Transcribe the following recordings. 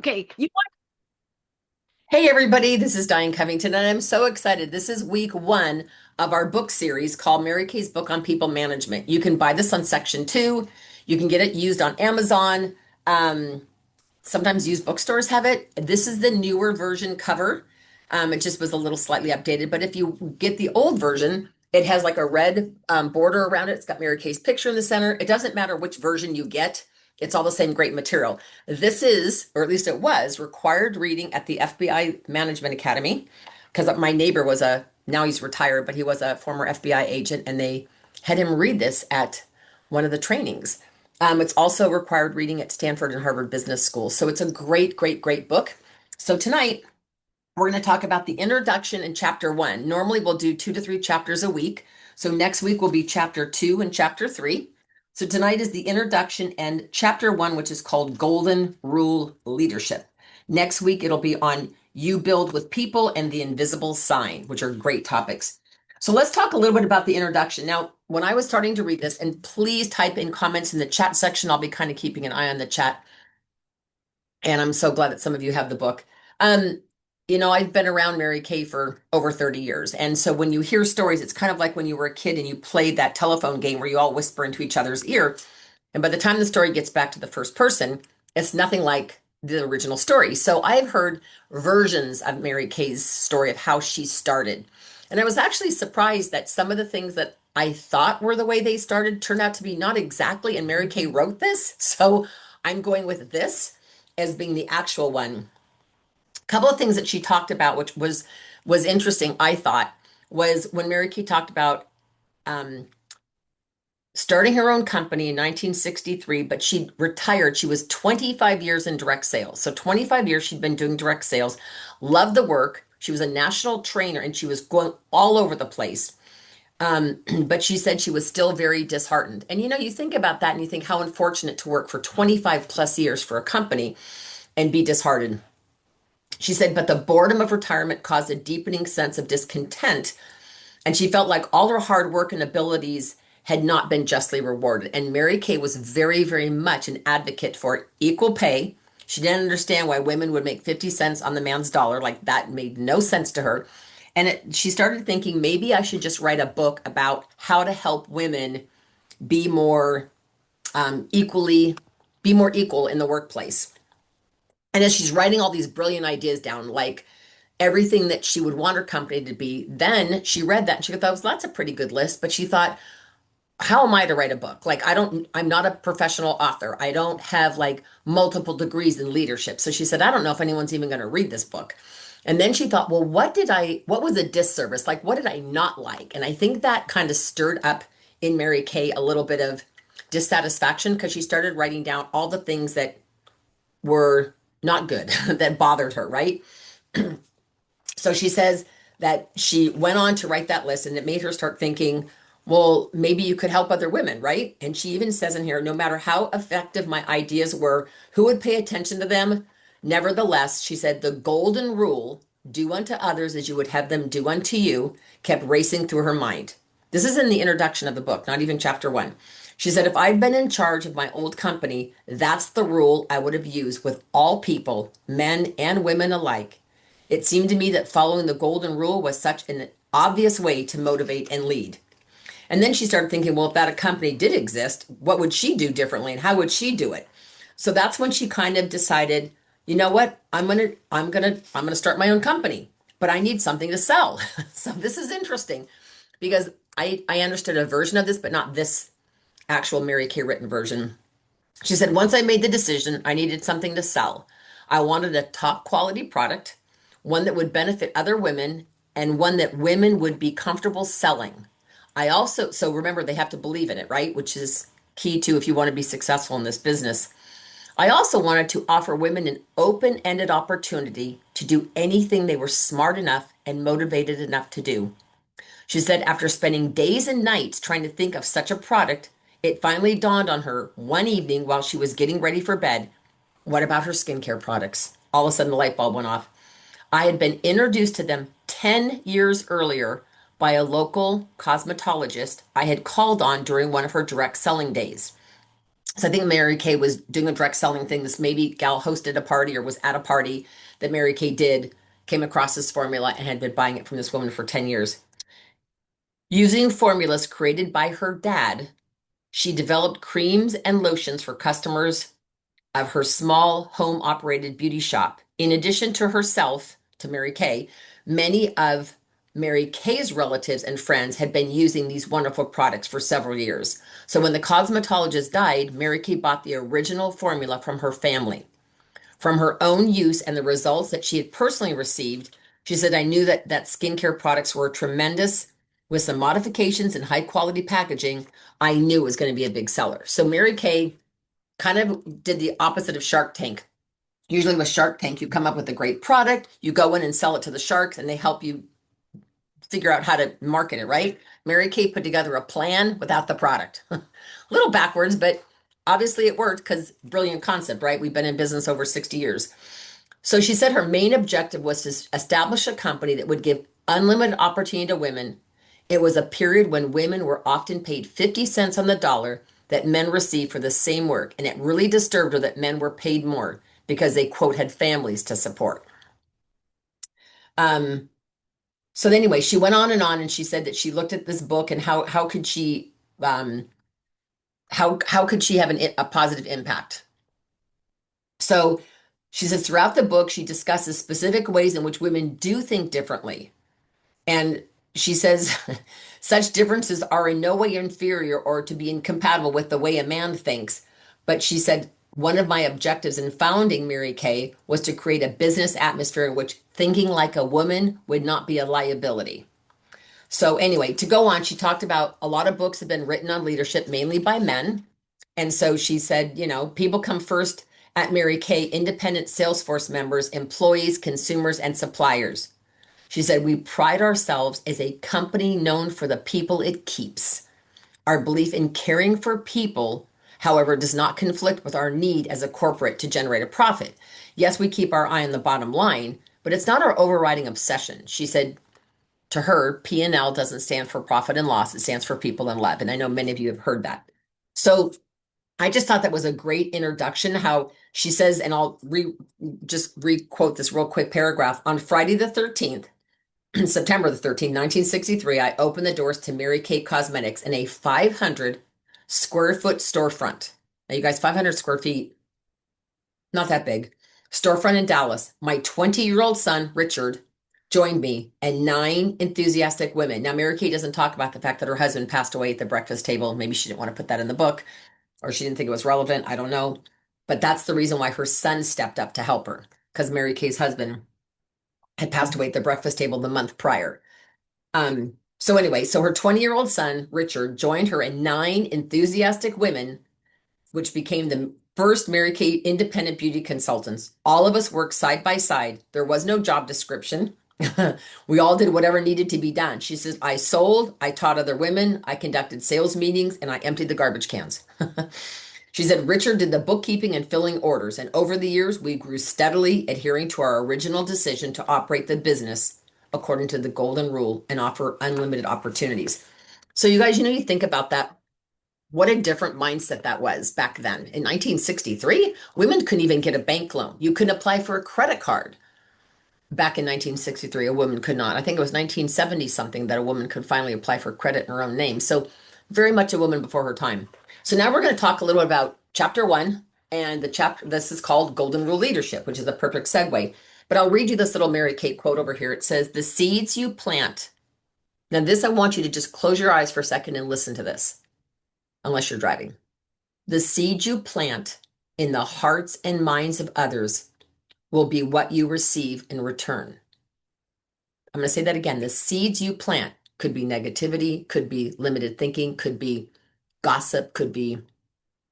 Okay, you want Hey everybody, this is Diane Covington, and I'm so excited. This is week one of our book series called Mary Kay's Book on People Management. You can buy this on Section 2. You can get it used on Amazon. Um, Sometimes used bookstores have it. This is the newer version cover. It just was a little slightly updated, but if you get the old version, it has like a red border around it. It's got Mary Kay's picture in the center. It doesn't matter which version you get. It's all the same great material. This is, or at least it was, required reading at the FBI Management Academy because my neighbor was now he's retired, but he was a former FBI agent, and they had him read this at one of the trainings. It's also required reading at Stanford and Harvard Business School. So it's a great, great, great book. So tonight we're going to talk about the introduction in chapter one. Normally we'll do 2 to 3 chapters a week. So next week will be chapter two and chapter three. So tonight is the introduction and chapter one, which is called Golden Rule Leadership. Next week it'll be on You Build with People and the Invisible Sign, which are great topics. So let's talk a little bit about the introduction. Now, when I was starting to read this, and please type in comments in the chat section, I'll be kind of keeping an eye on the chat. And I'm so glad that some of you have the book. Um, I've been around Mary Kay for over 30 years. And so when you hear stories, it's kind of like when you were a kid and you played that telephone game where you all whisper into each other's ear. And by the time the story gets back to the first person, it's nothing like the original story. So I've heard versions of Mary Kay's story of how she started. And I was actually surprised that some of the things that I thought were the way they started turned out to be not exactly. And Mary Kay wrote this. So I'm going with this as being the actual one. A couple of things that she talked about, which was interesting, I thought, was when Mary Kay talked about um, starting her own company in 1963, but she retired. She was 25 years in direct sales. So 25 years she'd been doing direct sales, loved the work. She was a national trainer and she was going all over the place. But she said she was still very disheartened. And you think about that and you think how unfortunate to work for 25 plus years for a company and be disheartened. She said, but the boredom of retirement caused a deepening sense of discontent, and she felt like all her hard work and abilities had not been justly rewarded. And Mary Kay was very, very much an advocate for equal pay. She didn't understand why women would make 50 cents on the man's dollar. Like that made no sense to her. And she started thinking maybe I should just write a book about how to help women be more equally, be more equal in the workplace. And as she's writing all these brilliant ideas down, like everything that she would want her company to be, then she read that and she thought, well, that's a pretty good list. But she thought, how am I to write a book? Like, I'm not a professional author. I don't have like multiple degrees in leadership. So she said, I don't know if anyone's even going to read this book. And then she thought, well, what was a disservice? Like, what did I not like? And I think that kind of stirred up in Mary Kay a little bit of dissatisfaction because she started writing down all the things that were not good that bothered her, right? So she says that she went on to write that list and it made her start thinking, well, maybe you could help other women, right? And she even says in here, no matter how effective my ideas were, who would pay attention to them? Nevertheless, she said, the golden rule, do unto others as you would have them do unto you, kept racing through her mind. This is in the introduction of the book, not even chapter one. She said, if I'd been in charge of my old company, that's the rule I would have used with all people, men and women alike. It seemed to me that following the golden rule was such an obvious way to motivate and lead. And then she started thinking, well, if that company did exist, what would she do differently and how would she do it? So that's when she kind of decided, you know what? I'm gonna start my own company, but I need something to sell. So this is interesting because I understood a version of this, but not this actual Mary Kay written version. She said, once I made the decision, I needed something to sell. I wanted a top quality product, one that would benefit other women, and one that women would be comfortable selling. So remember, they have to believe in it, right? Which is key to if you want to be successful in this business. I also wanted to offer women an open ended opportunity to do anything they were smart enough and motivated enough to do. She said after spending days and nights trying to think of such a product, it finally dawned on her one evening while she was getting ready for bed. What about her skincare products? All of a sudden, the light bulb went off. I had been introduced to them 10 years earlier by a local cosmetologist I had called on during one of her direct selling days. So I think Mary Kay was doing a direct selling thing. This maybe gal hosted a party or was at a party that Mary Kay did, came across this formula and had been buying it from this woman for 10 years. Using formulas created by her dad, she developed creams and lotions for customers of her small home operated beauty shop. In addition to herself, to Mary Kay, many of Mary Kay's relatives and friends had been using these wonderful products for several years. So when the cosmetologist died, Mary Kay bought the original formula from her family. From her own use and the results that she had personally received, she said, I knew that skincare products were tremendous. With some modifications and high quality packaging, I knew it was going to be a big seller. So Mary Kay kind of did the opposite of Shark Tank. Usually with Shark Tank, you come up with a great product, you go in and sell it to the sharks, and they help you figure out how to market it, right? Mary Kay put together a plan without the product. A little backwards, but obviously it worked because brilliant concept, right? We've been in business over 60 years. So she said her main objective was to establish a company that would give unlimited opportunity to women. It was a period when women were often paid 50 cents on the dollar that men received for the same work. And it really disturbed her that men were paid more because they, quote, had families to support. Um, so anyway, she went on and she said that she looked at this book and how could she how could she have a positive impact? So she says throughout the book, she discusses specific ways in which women do think differently. And she says such differences are in no way inferior or to be incompatible with the way a man thinks. But she said one of my objectives in founding Mary Kay was to create a business atmosphere in which thinking like a woman would not be a liability. So anyway, to go on, she talked about a lot of books have been written on leadership, mainly by men. And so she said, people come first at Mary Kay, independent Salesforce members, employees, consumers, and suppliers. She said, we pride ourselves as a company known for the people it keeps. Our belief in caring for people, however, does not conflict with our need as a corporate to generate a profit. Yes, we keep our eye on the bottom line, but it's not our overriding obsession. She said, to her, P&L doesn't stand for profit and loss. It stands for people and love. And I know many of you have heard that. So I just thought that was a great introduction. How she says, and I'll just re-quote this real quick paragraph. On Friday the 13th, September the 13th, 1963, I opened the doors to Mary Kay Cosmetics in a 500 square foot storefront. Now, you guys, 500 square feet, not that big. Storefront in Dallas. My 20-year-old son, Richard, joined me and 9 enthusiastic women. Now, Mary Kay doesn't talk about the fact that her husband passed away at the breakfast table. Maybe she didn't want to put that in the book, or she didn't think it was relevant. I don't know. But that's the reason why her son stepped up to help her, because Mary Kay's husband had passed away at the breakfast table the month prior. So anyway, so her 20-year-old son, Richard, joined her and 9 enthusiastic women, which became the first Mary Kay independent beauty consultants. All of us worked side by side. There was no job description. We all did whatever needed to be done. She says, I sold, I taught other women, I conducted sales meetings, and I emptied the garbage cans. She said, Richard did the bookkeeping and filling orders. And over the years, we grew steadily, adhering to our original decision to operate the business according to the golden rule and offer unlimited opportunities. So, you guys, you think about that. What a different mindset that was back then. In 1963, women couldn't even get a bank loan. You couldn't apply for a credit card. Back in 1963, a woman could not. I think it was 1970 something that a woman could finally apply for credit in her own name. So, very much a woman before her time. So, now we're going to talk a little about chapter 1. And the chapter, this is called Golden Rule Leadership, which is a perfect segue. But I'll read you this little Mary Kay quote over here. It says, the seeds you plant. Now, this, I want you to just close your eyes for a second and listen to this, unless you're driving. The seeds you plant in the hearts and minds of others will be what you receive in return. I'm going to say that again. The seeds you plant could be negativity, could be limited thinking, could be gossip, could be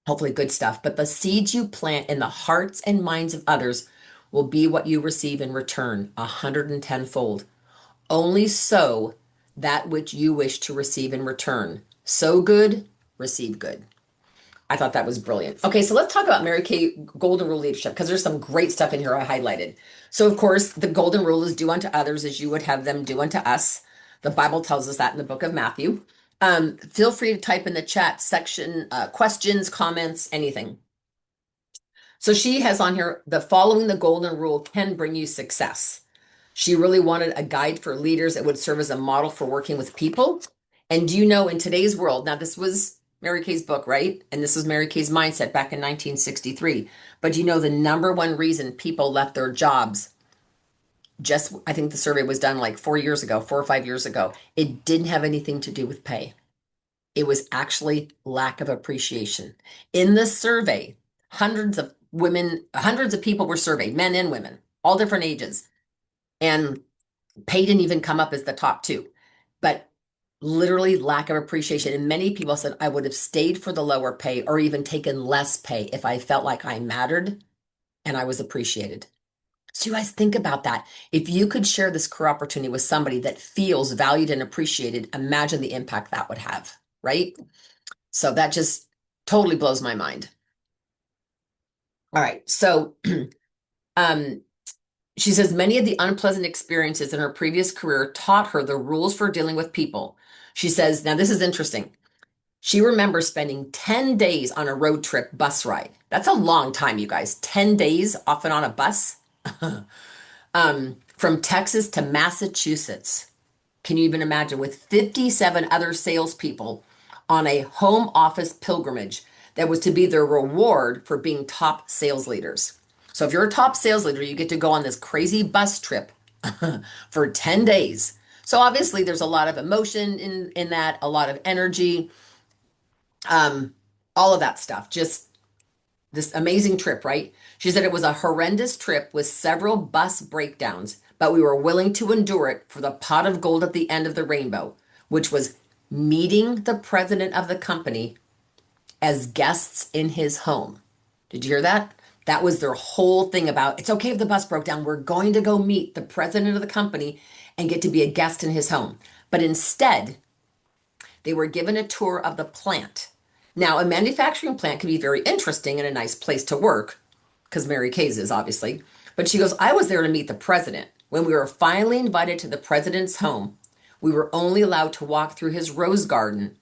hopefully good stuff. But the seeds you plant in the hearts and minds of others will be what you receive in return, 110-fold. Only sow that which you wish to receive in return. Sow good, receive good. I thought that was brilliant. Okay, so let's talk about Mary Kay Golden Rule Leadership, because there's some great stuff in here I highlighted. So, of course, the Golden Rule is do unto others as you would have them do unto us. The Bible tells us that in the book of Matthew. Feel free to type in the chat section, questions, comments, anything. So she has on here the following the golden rule can bring you success. She really wanted a guide for leaders that would serve as a model for working with people. And do you know in today's world, now this was Mary Kay's book, right? And this was Mary Kay's mindset back in 1963. But do you know the number one reason people left their jobs? Just, I think the survey was done like 4 years ago, 4 or 5 years ago. It didn't have anything to do with pay. It was actually lack of appreciation. In this survey, hundreds of people were surveyed, men and women, all different ages. And pay didn't even come up as the top two, but literally lack of appreciation. And many people said, I would have stayed for the lower pay or even taken less pay if I felt like I mattered and I was appreciated. So you guys think about that. If you could share this career opportunity with somebody that feels valued and appreciated, imagine the impact that would have, right? So that just totally blows my mind. All right. So um, she says many of the unpleasant experiences in her previous career taught her the rules for dealing with people. She says, now this is interesting. She remembers spending 10 days on a road trip bus ride. That's a long time, you guys. 10 days off and on a bus from Texas to Massachusetts. Can you even imagine with 57 other salespeople on a home office pilgrimage that was to be their reward for being top sales leaders? So if you're a top sales leader, you get to go on this crazy bus trip for 10 days. So obviously there's a lot of emotion in that, a lot of energy, all of that stuff. Just this amazing trip, right? She said it was a horrendous trip with several bus breakdowns, but we were willing to endure it for the pot of gold at the end of the rainbow, which was meeting the president of the company as guests in his home. Did you hear that? That was their whole thing about it's okay if the bus broke down. We're going to go meet the president of the company and get to be a guest in his home. But instead, they were given a tour of the plant. Now, a manufacturing plant can be very interesting and a nice place to work, because Mary Kay's is obviously. But she goes, I was there to meet the president. When we were finally invited to the president's home, we were only allowed to walk through his rose garden,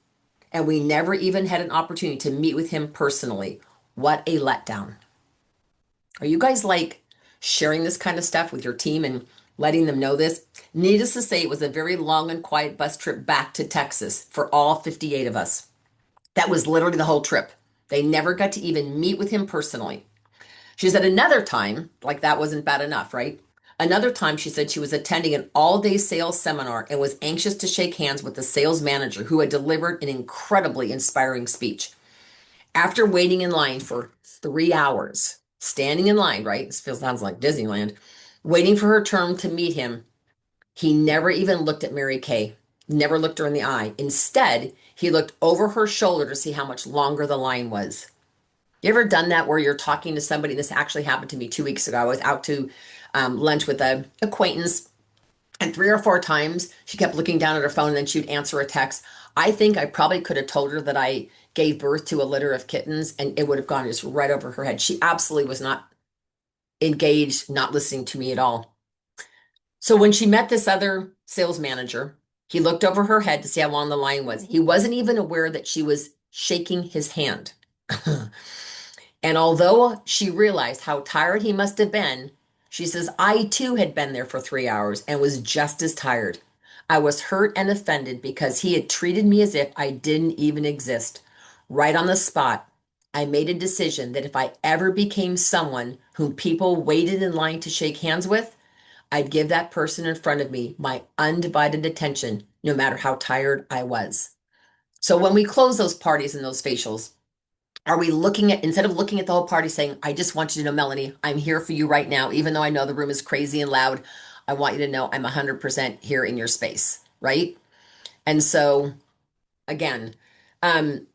and we never even had an opportunity to meet with him personally. What a letdown. Are you guys like sharing this kind of stuff with your team and letting them know this? Needless to say, it was a very long and quiet bus trip back to Texas for all 58 of us. That was literally the whole trip. They never got to even meet with him personally. She said another time, like that wasn't bad enough, right? Another time, she said she was attending an all-day sales seminar and was anxious to shake hands with the sales manager who had delivered an incredibly inspiring speech. After waiting in line for 3 hours, standing in line, right? This sounds like Disneyland, waiting for her turn to meet him, he never even looked at Mary Kay, never looked her in the eye. Instead, he looked over her shoulder to see how much longer the line was. You ever done that where you're talking to somebody? This actually happened to me 2 weeks ago. I was out to lunch with an acquaintance, and 3 or 4 times she kept looking down at her phone and then she'd answer a text. I think I probably could have told her that I gave birth to a litter of kittens and it would have gone just right over her head. She absolutely was not engaged, not listening to me at all. So when she met this other sales manager, he looked over her head to see how long the line was. He wasn't even aware that she was shaking his hand. And although she realized how tired he must have been, she says, I too had been there for 3 hours and was just as tired. I was hurt and offended because he had treated me as if I didn't even exist. Right on the spot, I made a decision that if I ever became someone whom people waited in line to shake hands with, I'd give that person in front of me my undivided attention, no matter how tired I was. So when we close those parties and those facials, are we looking at, instead of looking at the whole party saying, I just want you to know, Melanie, I'm here for you right now, even though I know the room is crazy and loud, I want you to know I'm 100% here in your space, right? And so, again, um,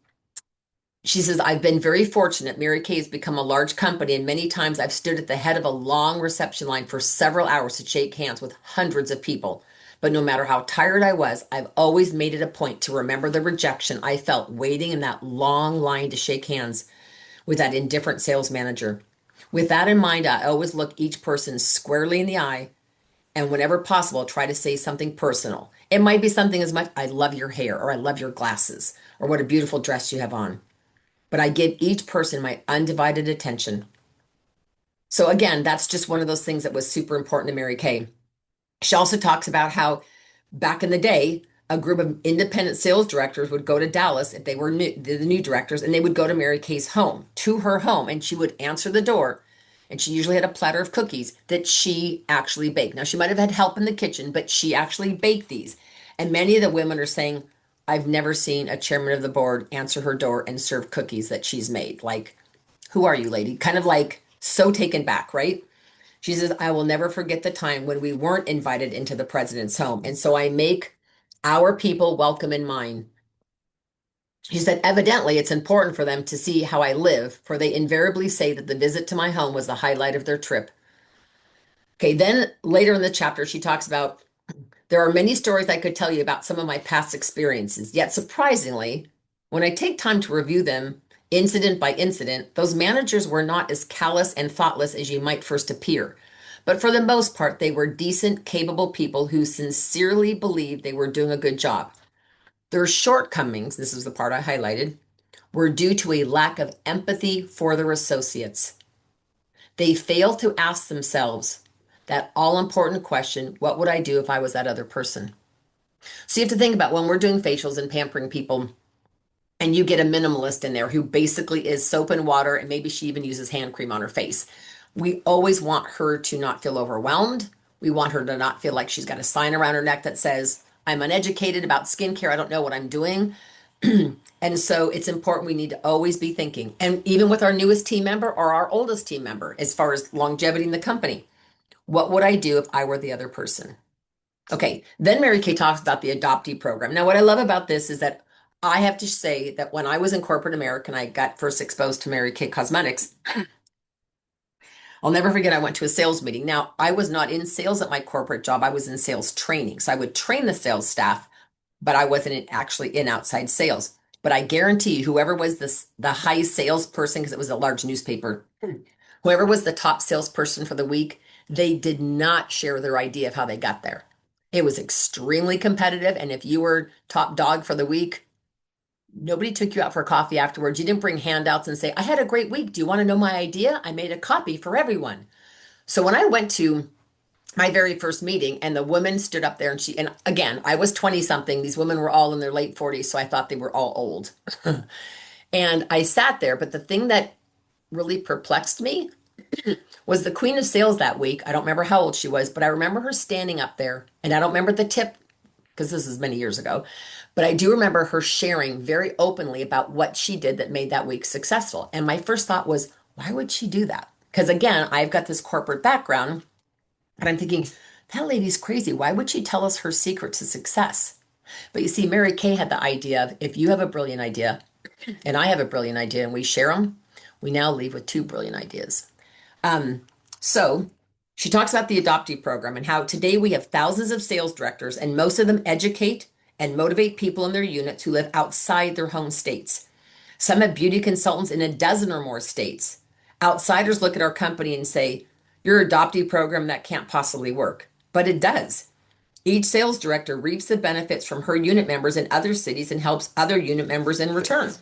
she says, I've been very fortunate. Mary Kay has become a large company, and many times I've stood at the head of a long reception line for several hours to shake hands with hundreds of people. But no matter how tired I was, I've always made it a point to remember the rejection I felt waiting in that long line to shake hands with that indifferent sales manager. With that in mind, I always look each person squarely in the eye And whenever possible, try to say something personal. It might be something as much, I love your hair, or I love your glasses, or what a beautiful dress you have on. But I give each person my undivided attention. So again, that's just one of those things that was super important to Mary Kay. She also talks about how back in the day, a group of independent sales directors would go to Dallas if they were new, the new directors, and they would go to Mary Kay's home, to her home, and she would answer the door. And she usually had a platter of cookies that she actually baked. Now, she might have had help in the kitchen, but she actually baked these. And many of the women are saying, I've never seen a chairman of the board answer her door and serve cookies that she's made. Like, who are you, lady? Kind of like so taken back, right? She says, I will never forget the time when we weren't invited into the president's home. And so I make our people welcome in mine. She said, evidently, it's important for them to see how I live, for they invariably say that the visit to my home was the highlight of their trip. Okay, then later in the chapter, she talks about there are many stories I could tell you about some of my past experiences, yet surprisingly, when I take time to review them incident by incident, those managers were not as callous and thoughtless as you might first appear. But for the most part, they were decent, capable people who sincerely believed they were doing a good job. Their shortcomings, this is the part I highlighted, were due to a lack of empathy for their associates. They failed to ask themselves that all important question, what would I do if I was that other person? So you have to think about when we're doing facials and pampering people, and you get a minimalist in there who basically is soap and water, and maybe she even uses hand cream on her face. We always want her to not feel overwhelmed. We want her to not feel like she's got a sign around her neck that says, I'm uneducated about skincare. I don't know what I'm doing. And so it's important. We need to always be thinking. And even with our newest team member or our oldest team member, as far as longevity in the company, what would I do if I were the other person? Okay, then Mary Kay talks about the adoptee program. Now, what I love about this is that I have to say that when I was in corporate America and I got first exposed to Mary Kay Cosmetics, I'll never forget I went to a sales meeting. Now, I was not in sales at my corporate job, I was in sales training. So I would train the sales staff, but I wasn't actually in outside sales. But I guarantee you, whoever was the high salesperson, because it was a large newspaper, whoever was the top salesperson for the week, they did not share their idea of how they got there. It was extremely competitive. And if you were top dog for the week, nobody took you out for coffee afterwards. You didn't bring handouts and say, I had a great week. Do you want to know my idea? I made a copy for everyone. So when I went to my very first meeting and the woman stood up there and again, I was 20 something. These women were all in their late 40s. So I thought they were all old. And I sat there. But the thing that really perplexed me was the queen of sales that week. I don't remember how old she was, but I remember her standing up there, and I don't remember the tip because this is many years ago, but I do remember her sharing very openly about what she did that made that week successful. And my first thought was, why would she do that? Because again, I've got this corporate background, but I'm thinking, that lady's crazy. Why would she tell us her secret to success? But you see, Mary Kay had the idea of if you have a brilliant idea and I have a brilliant idea and we share them, we now leave with two brilliant ideas. Um, so she talks about the adoptee program and how today we have thousands of sales directors, and most of them educate and motivate people in their units who live outside their home states. Some have beauty consultants in a dozen or more states. Outsiders look at our company and say, your adoptee program, that can't possibly work. But it does. Each sales director reaps the benefits from her unit members in other cities and helps other unit members in return.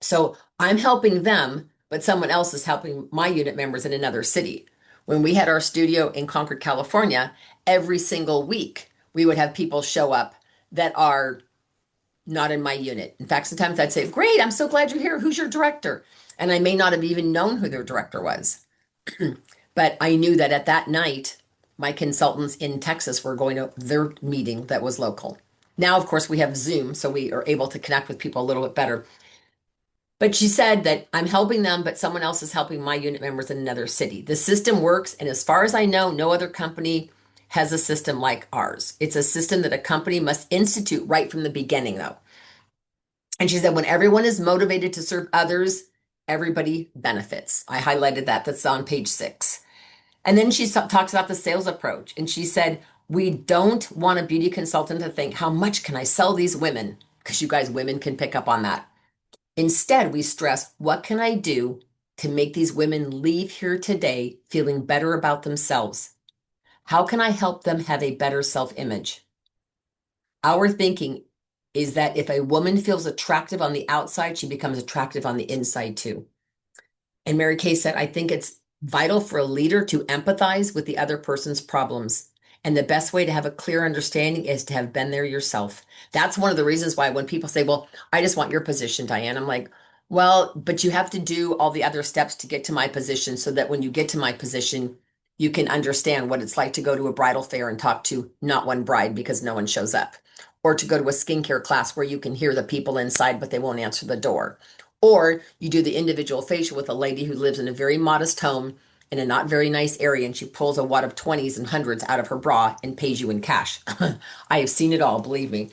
So I'm helping them, but someone else is helping my unit members in another city. When we had our studio in Concord, California, every single week we would have people show up that are not in my unit. In fact, sometimes I'd say, great, I'm so glad you're here. Who's your director? And I may not have even known who their director was. But I knew that at that night, my consultants in Texas were going to their meeting that was local. Now, of course, we have Zoom, so we are able to connect with people a little bit better. But she said that I'm helping them, but someone else is helping my unit members in another city. The system works, and as far as I know, no other company has a system like ours. It's a system that a company must institute right from the beginning, though. And she said, when everyone is motivated to serve others, everybody benefits. I highlighted that. That's on page 6. And then she talks about the sales approach. And she said, we don't want a beauty consultant to think, how much can I sell these women? Because you guys, women can pick up on that. Instead, we stress, what can I do to make these women leave here today feeling better about themselves, How can I help them have a better self-image? Our thinking is that if a woman feels attractive on the outside, she becomes attractive on the inside too. And Mary Kay said, I think it's vital for a leader to empathize with the other person's problems. And the best way to have a clear understanding is to have been there yourself. That's one of the reasons why when people say, well, I just want your position, Diane, I'm like, well, but you have to do all the other steps to get to my position so that when you get to my position, you can understand what it's like to go to a bridal fair and talk to not one bride because no one shows up, or to go to a skincare class where you can hear the people inside, but they won't answer the door. Or you do the individual facial with a lady who lives in a very modest home in a not very nice area, and she pulls a wad of 20s and hundreds out of her bra and pays you in cash. I have seen it all, believe me.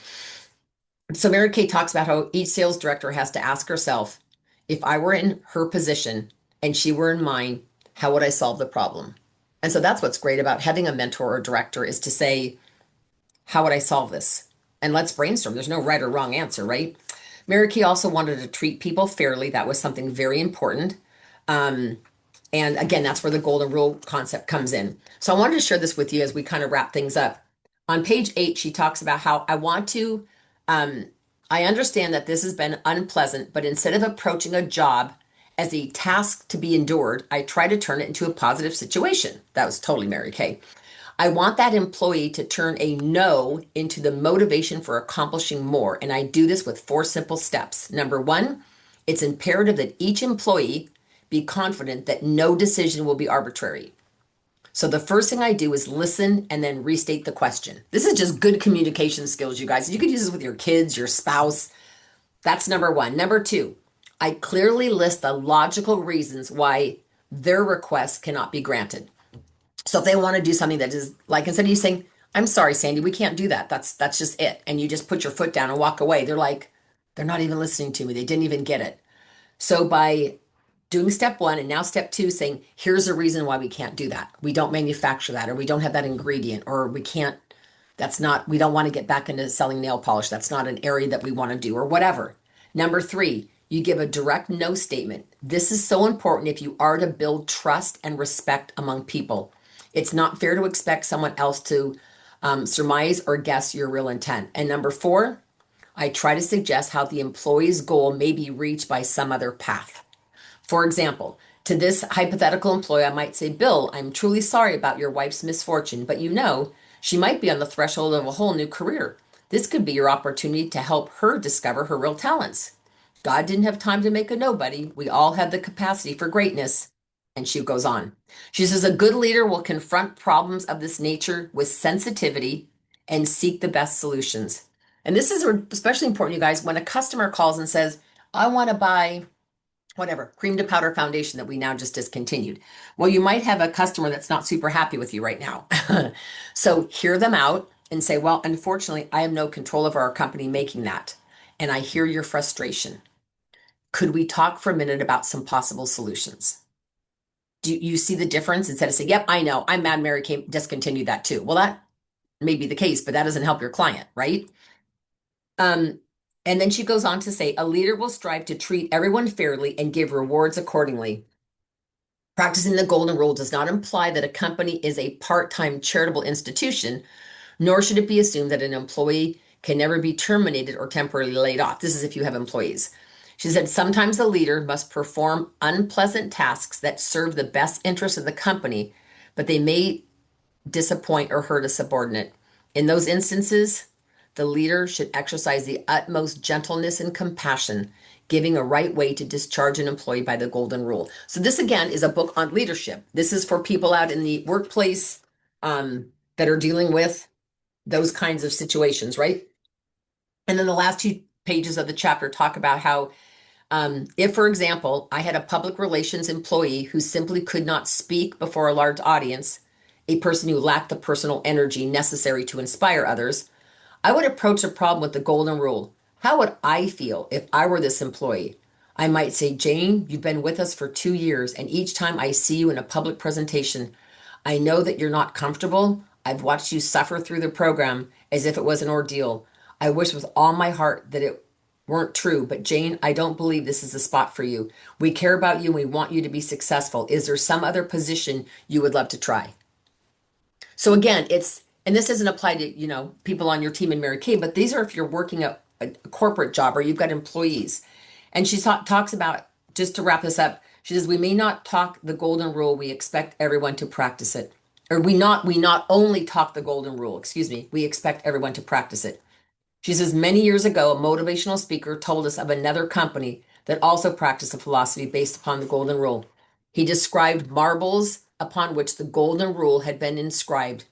So Mary Kay talks about how each sales director has to ask herself, if I were in her position and she were in mine, how would I solve the problem? And so that's what's great about having a mentor or director, is to say, how would I solve this? And let's brainstorm. There's no right or wrong answer, right? Mary Kay also wanted to treat people fairly. That was something very important. Um, and again, that's where the golden rule concept comes in. So I wanted to share this with you as we kind of wrap things up. On page 8, she talks about how um, I understand that this has been unpleasant, but instead of approaching a job as a task to be endured, I try to turn it into a positive situation. That was totally Mary Kay. I want that employee to turn a no into the motivation for accomplishing more. And I do this with 4 simple steps. Number 1, it's imperative that each employee be confident that no decision will be arbitrary. So the first thing I do is listen and then restate the question. This is just good communication skills, you guys. You could use this with your kids, your spouse. That's number 1. Number 2, I clearly list the logical reasons why their request cannot be granted. So if they want to do something that is like, instead of you saying, I'm sorry, Sandy, we can't do that. That's just it. And you just put your foot down and walk away. They're like, they're not even listening to me. They didn't even get it. So by doing step 1 and now step 2, saying, here's a reason why we can't do that. We don't manufacture that, or we don't have that ingredient, or we can't, that's not, we don't want to get back into selling nail polish. That's not an area that we want to do, or whatever. Number 3, you give a direct no statement. This is so important if you are to build trust and respect among people. It's not fair to expect someone else to surmise or guess your real intent. And number 4, I try to suggest how the employee's goal may be reached by some other path. For example, to this hypothetical employee, I might say, Bill, I'm truly sorry about your wife's misfortune, but you know, she might be on the threshold of a whole new career. This could be your opportunity to help her discover her real talents. God didn't have time to make a nobody. We all have the capacity for greatness. And she goes on. She says, a good leader will confront problems of this nature with sensitivity and seek the best solutions. And this is especially important, you guys, when a customer calls and says, I want to buy whatever, cream to powder foundation that we now just discontinued. Well, you might have a customer that's not super happy with you right now. So hear them out and say, well, unfortunately, I have no control over our company making that. And I hear your frustration. Could we talk for a minute about some possible solutions? Do you see the difference? Instead of saying, yep, I know, I'm mad Mary came discontinued that too. Well, that may be the case, but that doesn't help your client, right? Um, and then she goes on to say, a leader will strive to treat everyone fairly and give rewards accordingly. Practicing the golden rule does not imply that a company is a part-time charitable institution, nor should it be assumed that an employee can never be terminated or temporarily laid off. This is if you have employees. She said, sometimes a leader must perform unpleasant tasks that serve the best interest of the company, but they may disappoint or hurt a subordinate. In those instances, the leader should exercise the utmost gentleness and compassion, giving a right way to discharge an employee by the golden rule. So this again is a book on leadership. This is for people out in the workplace that are dealing with those kinds of situations, right? And then the last 2 pages of the chapter talk about how if, for example, I had a public relations employee who simply could not speak before a large audience, a person who lacked the personal energy necessary to inspire others, I would approach the problem with the golden rule. How would I feel if I were this employee? I might say, Jane, you've been with us for 2 years, and each time I see you in a public presentation, I know that you're not comfortable. I've watched you suffer through the program as if it was an ordeal. I wish with all my heart that it weren't true, but Jane, I don't believe this is the spot for you. We care about you and we want you to be successful. Is there some other position you would love to try? So again, and this doesn't apply to, people on your team in Mary Kay, but these are if you're working a corporate job or you've got employees. And she talks about, just to wrap this up, she says, we may not talk the golden rule, we expect everyone to practice it. Or we not only talk the golden rule, excuse me, we expect everyone to practice it. She says, many years ago, a motivational speaker told us of another company that also practiced a philosophy based upon the golden rule. He described marbles upon which the golden rule had been inscribed.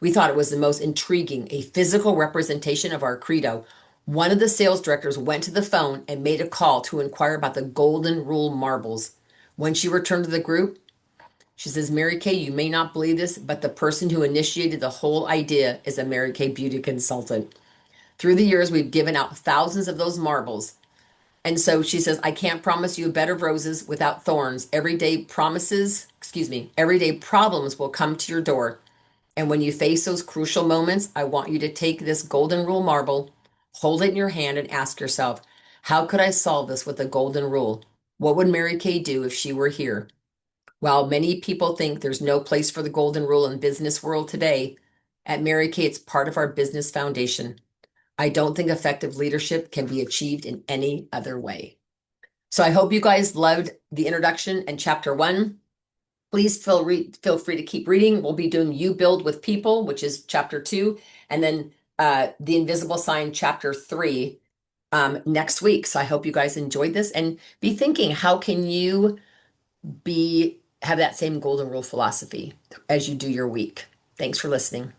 We thought it was the most intriguing, a physical representation of our credo. One of the sales directors went to the phone and made a call to inquire about the golden rule marbles. When she returned to the group, she says, Mary Kay, you may not believe this, but the person who initiated the whole idea is a Mary Kay beauty consultant. Through the years, we've given out thousands of those marbles. And so she says, I can't promise you a bed of roses without thorns. Everyday problems will come to your door. And when you face those crucial moments, I want you to take this golden rule marble, hold it in your hand, and ask yourself, how could I solve this with the golden rule? What would Mary Kay do if she were here? While many people think there's no place for the golden rule in business world today, at Mary Kay, it's part of our business foundation. I don't think effective leadership can be achieved in any other way. So I hope you guys loved the introduction and chapter 1. Please feel free to keep reading. We'll be doing You Build with People, which is chapter 2, and then The Invisible Sign, chapter 3, next week. So I hope you guys enjoyed this and be thinking, how can you have that same golden rule philosophy as you do your week? Thanks for listening.